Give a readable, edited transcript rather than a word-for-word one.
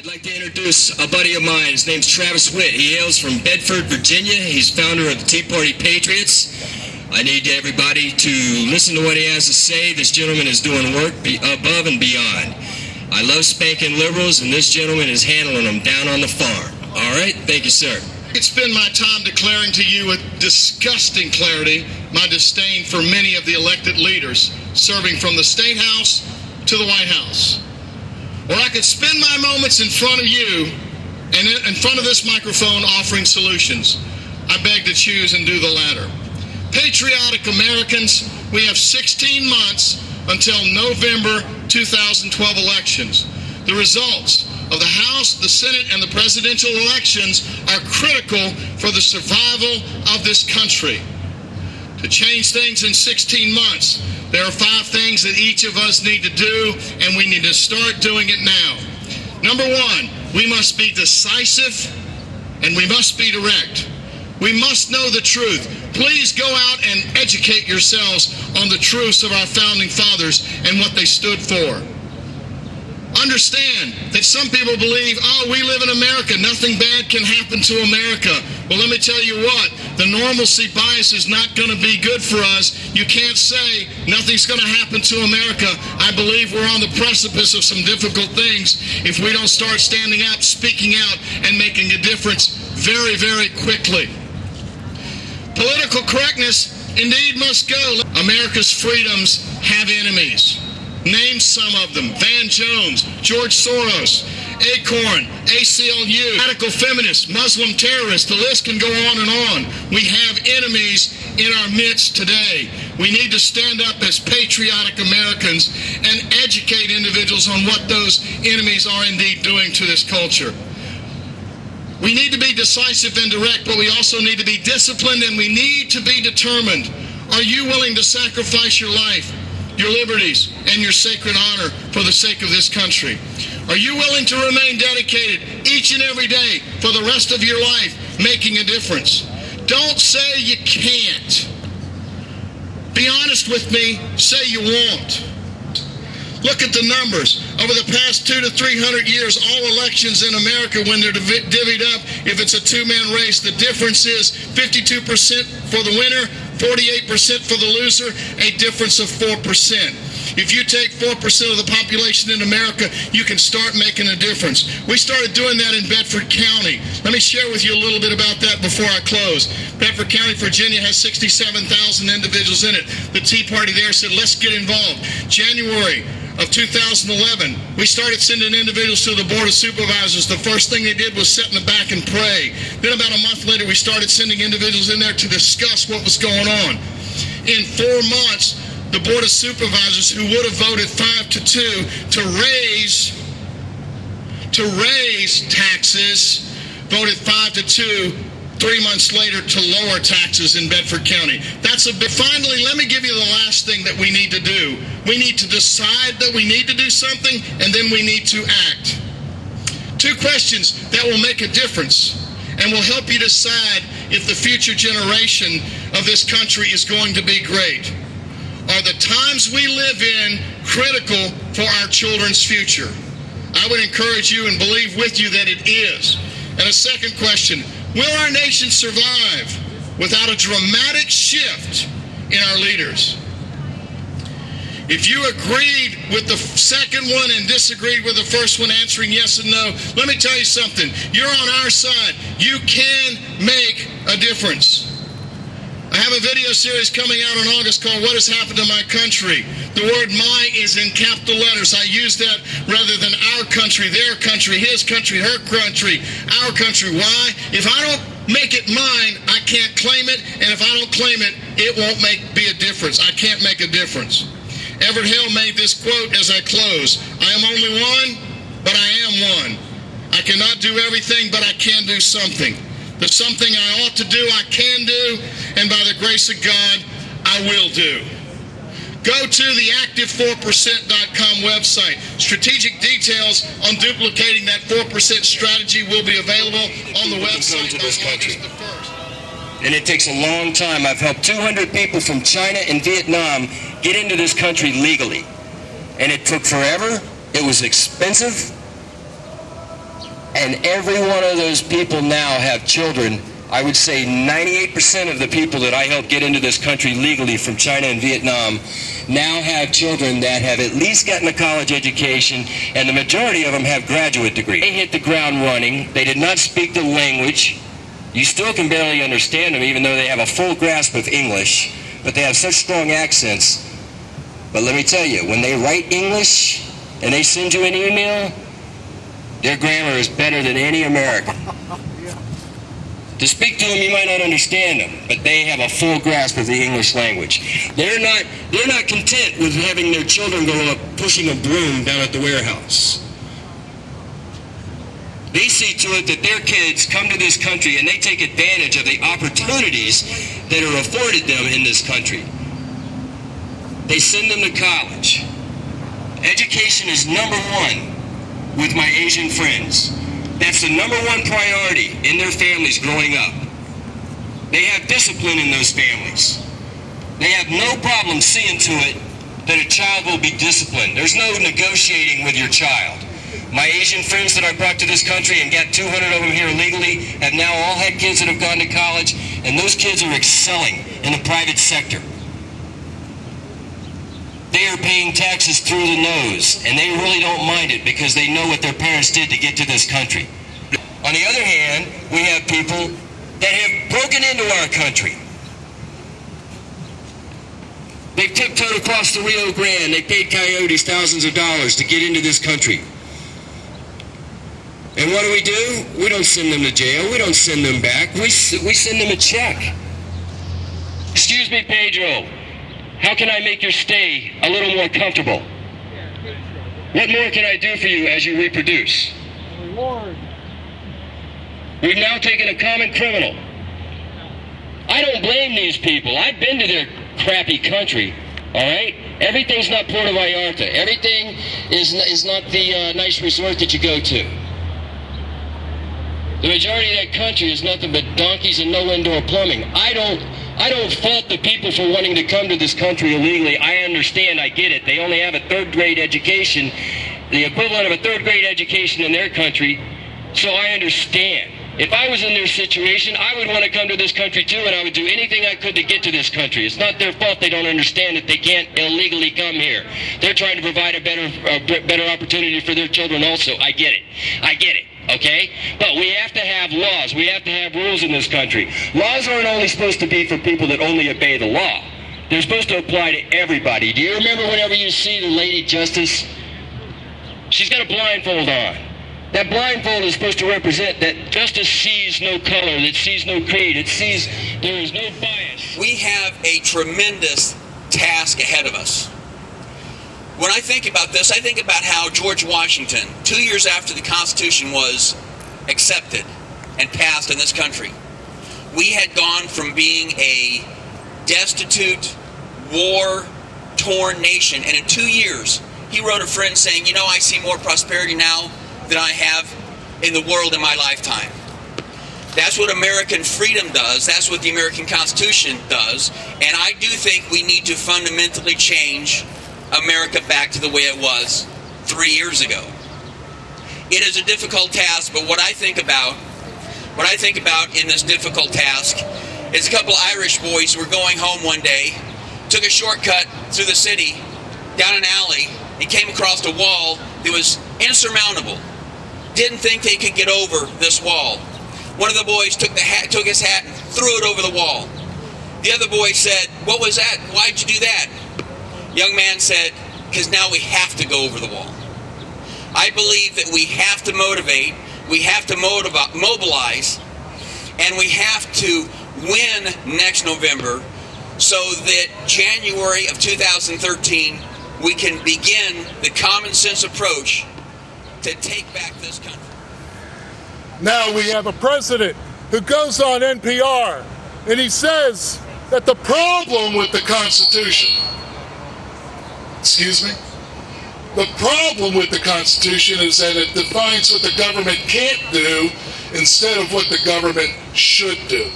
I'd like to introduce a buddy of mine. His name's Travis Witt. He hails from Bedford, Virginia. He's founder of the Tea Party Patriots. I need everybody to listen to what he has to say. This gentleman is doing work above and beyond. I love spanking liberals, and this gentleman is handling them down on the farm. All right? Thank you, sir. It's been my time declaring to you with disgusting clarity my disdain for many of the elected leaders serving from the State House to the White House. Or I could spend my moments in front of you and in front of this microphone offering solutions. I beg to choose and do the latter. Patriotic Americans, we have 16 months until November 2012 elections. The results of the House, the Senate, and the presidential elections are critical for the survival of this country. To change things in 16 months, there are 5 things that each of us need to do, and we need to start doing it now. Number 1, we must be decisive, and we must be direct. We must know the truth. Please go out and educate yourselves on the truths of our founding fathers and what they stood for. Understand that some people believe, oh, we live in America, nothing bad can happen to America. Well, let me tell you what, the normalcy bias is not going to be good for us. You can't say nothing's going to happen to America. I believe we're on the precipice of some difficult things if we don't start standing up, speaking out, and making a difference very, very quickly. Political correctness indeed must go. America's freedoms have enemies. Name some of them: Van Jones, George Soros, Acorn, ACLU, radical feminists, Muslim terrorists. The list can go on and on. We have enemies in our midst today. We need to stand up as patriotic Americans and educate individuals on what those enemies are indeed doing to this culture. We need to be decisive and direct, but we also need to be disciplined, and we need to be determined. Are you willing to sacrifice your life, your liberties, and your sacred honor for the sake of this country? Are you willing to remain dedicated each and every day for the rest of your life, making a difference? Don't say you can't. Be honest with me, say you won't. Look at the numbers. Over the past 200 to 300 years, all elections in America, when they're divvied up, if it's a two-man race, the difference is 52% for the winner, 48% for the loser, a difference of 4%. If you take 4% of the population in America, you can start making a difference. We started doing that in Bedford County. Let me share with you a little bit about that before I close. Bedford County, Virginia has 67,000 individuals in it. The Tea Party there said, let's get involved. January of 2011, we started sending individuals to the Board of Supervisors. The first thing they did was sit in the back and pray. Then about a month later, we started sending individuals in there to discuss what was going on. In 4 months, the Board of Supervisors, who would have voted 5-2 to raise taxes, voted 5-2. 3 months later to lower taxes in Bedford County. That's a bit. Finally, let me give you the last thing that we need to do. We need to decide that we need to do something, and then we need to act. 2 questions that will make a difference and will help you decide if the future generation of this country is going to be great. Are the times we live in critical for our children's future? I would encourage you and believe with you that it is. And a second question: will our nation survive without a dramatic shift in our leaders? If you agreed with the second one and disagreed with the first one, answering yes and no, let me tell you something. You're on our side. You can make a difference. I have a video series coming out in August called What Has Happened to My Country. The word my is in capital letters. I use that rather than our country, their country, his country, her country, our country. Why? If I don't make it mine, I can't claim it. And if I don't claim it, it won't be a difference. I can't make a difference. Everett Hill made this quote as I close: I am only one, but I am one. I cannot do everything, but I can do something. The something I ought to do, I can do, and by the grace of God, I will do. Go to the active4percent.com website. Strategic details on duplicating that 4% strategy will be available on the website by August the 1st. And it takes a long time. I've helped 200 people from China and Vietnam get into this country legally. And it took forever. It was expensive. And every one of those people now have children. I would say 98% of the people that I helped get into this country legally from China and Vietnam now have children that have at least gotten a college education, and the majority of them have graduate degrees. They hit the ground running. They did not speak the language. You still can barely understand them, even though they have a full grasp of English, but they have such strong accents. But let me tell you, when they write English and they send you an email, their grammar is better than any American. To speak to them, you might not understand them, but they have a full grasp of the English language. They're not content with having their children go up pushing a broom down at the warehouse. They see to it that their kids come to this country and they take advantage of the opportunities that are afforded them in this country. They send them to college. Education is number one with my Asian friends. That's the number one priority in their families growing up. They have discipline in those families. They have no problem seeing to it that a child will be disciplined. There's no negotiating with your child. My Asian friends that I brought to this country and got 200 of them here legally have now all had kids that have gone to college, and those kids are excelling in the private sector. They are paying taxes through the nose, and they really don't mind it because they know what their parents did to get to this country. On the other hand, we have people that have broken into our country. They've tiptoed across the Rio Grande. They paid coyotes thousands of dollars to get into this country. And what do? We don't send them to jail. We don't send them back. We send them a check. Excuse me, Pedro. How can I make your stay a little more comfortable? What more can I do for you as you reproduce? Lord. We've now taken a common criminal. I don't blame these people. I've been to their crappy country, all right? Everything's not Puerto Vallarta. Everything is not the nice resort that you go to. The majority of that country is nothing but donkeys and no indoor plumbing. I don't fault the people for wanting to come to this country illegally. I understand, I get it. They only have a third-grade education, the equivalent of a third-grade education in their country, so I understand. If I was in their situation, I would want to come to this country too, and I would do anything I could to get to this country. It's not their fault they don't understand that they can't illegally come here. They're trying to provide a better opportunity for their children also. I get it. I get it. Okay? But we have to have laws. We have to have rules in this country. Laws aren't only supposed to be for people that only obey the law. They're supposed to apply to everybody. Do you remember whenever you see the Lady Justice? She's got a blindfold on. That blindfold is supposed to represent that justice sees no color, that sees no creed, it sees there is no bias. We have a tremendous task ahead of us. When I think about this, I think about how George Washington, 2 years after the Constitution was accepted and passed in this country, we had gone from being a destitute, war-torn nation, and in 2 years, he wrote a friend saying, you know, I see more prosperity now than I have in the world in my lifetime. That's what American freedom does. That's what the American Constitution does. And I do think we need to fundamentally change America back to the way it was 3 years ago. It is a difficult task, but what I think about in this difficult task is a couple Irish boys were going home one day, took a shortcut through the city, down an alley, and came across a wall that was insurmountable. Didn't think they could get over this wall. One of the boys took his hat and threw it over the wall. The other boy said, "What was that? Why'd you do that?" Young man said, "Because now we have to go over the wall." I believe that we have to motivate, we have to mobilize, and we have to win next November so that January of 2013 we can begin the common sense approach to take back this country. Now we have a president who goes on NPR and he says that the problem with the Constitution, the problem with the Constitution is that it defines what the government can't do instead of what the government should do.